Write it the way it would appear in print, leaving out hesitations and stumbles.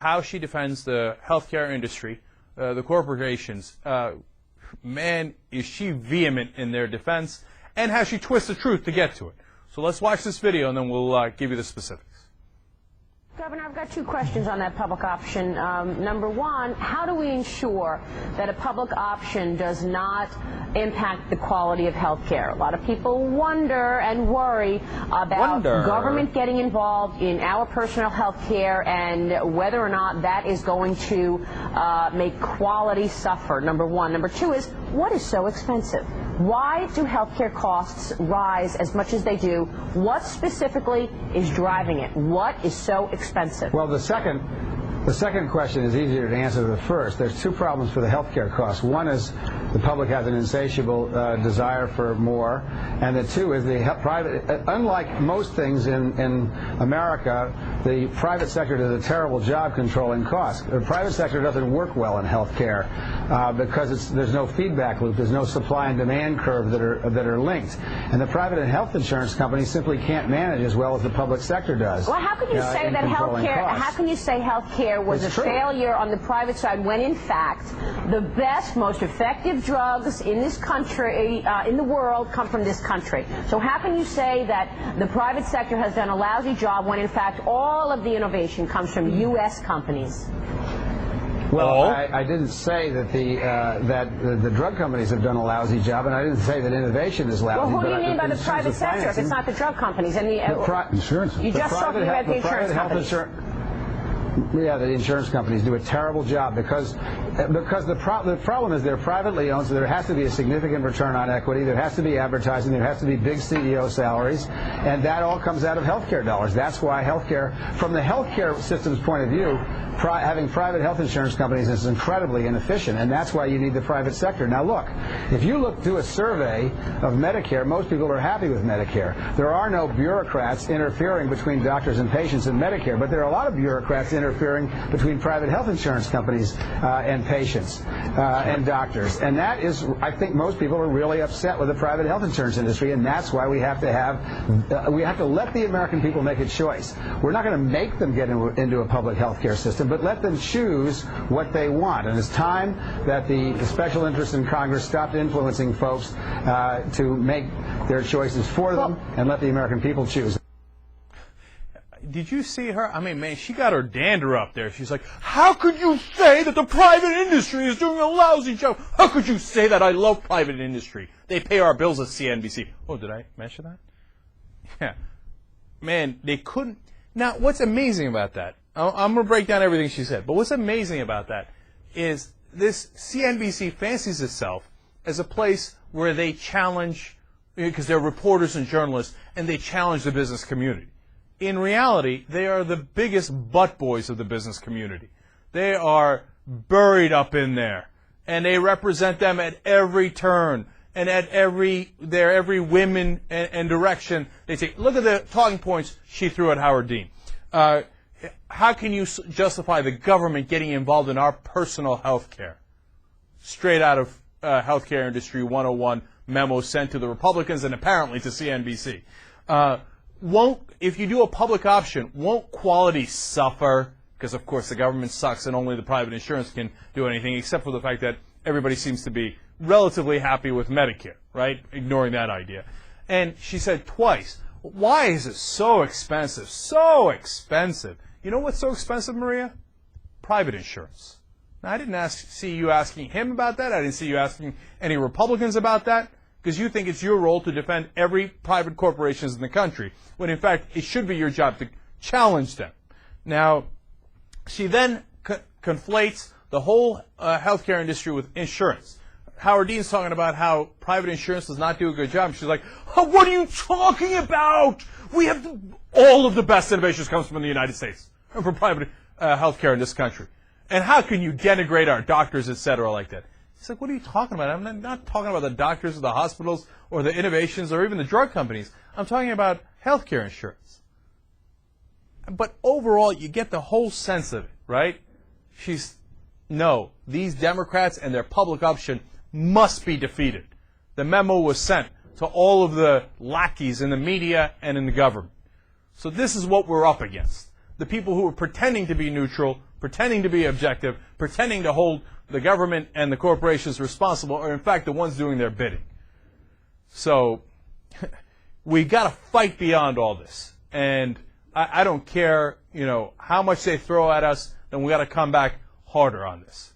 how she defends the healthcare industry, the corporations. Man, is she vehement in their defense, and how she twists the truth to get to it. So let's watch this video, and then we'll give you the specifics. Governor, I've got two questions on that public option. Number one, how do we ensure that a public option does not impact the quality of health care? A lot of people wonder and worry about government getting involved in our personal health care and whether or not that is going to make quality suffer, number one. Number two is, what is so expensive? Why do healthcare costs rise as much as they do? What specifically is driving it? What is so expensive? Well, the second question is easier to answer than the first. There's two problems for the healthcare costs. One is the public has an insatiable desire for more, and the two is the private. Unlike most things in America, the private sector does a terrible job controlling costs. The private sector doesn't work well in healthcare because there's no feedback loop, there's no supply and demand curve that are linked, and the private and health insurance companies simply can't manage as well as the public sector does. Well, how can you say that healthcare? How can you say healthcare was a failure on the private side when, in fact, the best, most effective drugs in this country, in the world, come from this country? So how can you say that the private sector has done a lousy job when, in fact, all of the innovation comes from U.S. companies? Well, I didn't say that the drug companies have done a lousy job, and I didn't say that innovation is lousy. Well, who do you mean by the private sector if it's not the drug companies? And the insurance. You just talking about the insurance companies. Yeah, the insurance companies do a terrible job because the problem is they're privately owned, so there has to be a significant return on equity, there has to be advertising, there has to be big CEO salaries, and that all comes out of healthcare dollars. That's why healthcare, from the healthcare system's point of view, having private health insurance companies is incredibly inefficient, and that's why you need the private sector. Now look, if you do a survey of Medicare, most people are happy with Medicare. There are no bureaucrats interfering between doctors and patients in Medicare, but there are a lot of bureaucrats interfering between private health insurance companies and patients and doctors. And that is, I think most people are really upset with the private health insurance industry, and that's why we have to let the American people make a choice. We're not going to make them get into a public health care system, but let them choose what they want. And it's time that the special interests in Congress stopped influencing folks to make their choices for them and let the American people choose. Did you see her? I mean, man, she got her dander up there. She's like, how could you say that the private industry is doing a lousy job? How could you say that? I love private industry. They pay our bills at CNBC. Oh, did I mention that? Yeah. Man, they couldn't. Now, what's amazing about that, I'm going to break down everything she said, but what's amazing about that is this CNBC fancies itself as a place where they challenge, because they're reporters and journalists, and they challenge the business community. In reality, they are the biggest butt boys of the business community. They are buried up in there, and they represent them at every turn and at every whim and direction they take. Look at the talking points she threw at Howard Dean. How can you justify the government getting involved in our personal health care? Straight out of Healthcare Industry 101 memo sent to the Republicans and apparently to CNBC. If you do a public option, won't quality suffer? Because, of course, the government sucks and only the private insurance can do anything, except for the fact that everybody seems to be relatively happy with Medicare, right? Ignoring that idea. And she said twice, why is it so expensive? So expensive. You know what's so expensive, Maria? Private insurance. Now, I didn't see you asking him about that. I didn't see you asking any Republicans about that, because you think it's your role to defend every private corporations in the country, when in fact it should be your job to challenge them. Now, she then conflates the whole healthcare industry with insurance. Howard Dean's talking about how private insurance does not do a good job. She's like, oh, what are you talking about? We have all of the best innovations comes from the United States and from private healthcare in this country. And how can you denigrate our doctors, et cetera, like that? He's like, what are you talking about? I'm not talking about the doctors or the hospitals or the innovations or even the drug companies. I'm talking about healthcare insurance. But overall, you get the whole sense of it, right? No, these Democrats and their public option must be defeated. The memo was sent to all of the lackeys in the media and in the government. So this is what we're up against. the people who are pretending to be neutral, pretending to be objective, pretending to hold the government and the corporations responsible are in fact the ones doing their bidding. So we got to fight beyond all this. And I don't care, how much they throw at us, then we got to come back harder on this.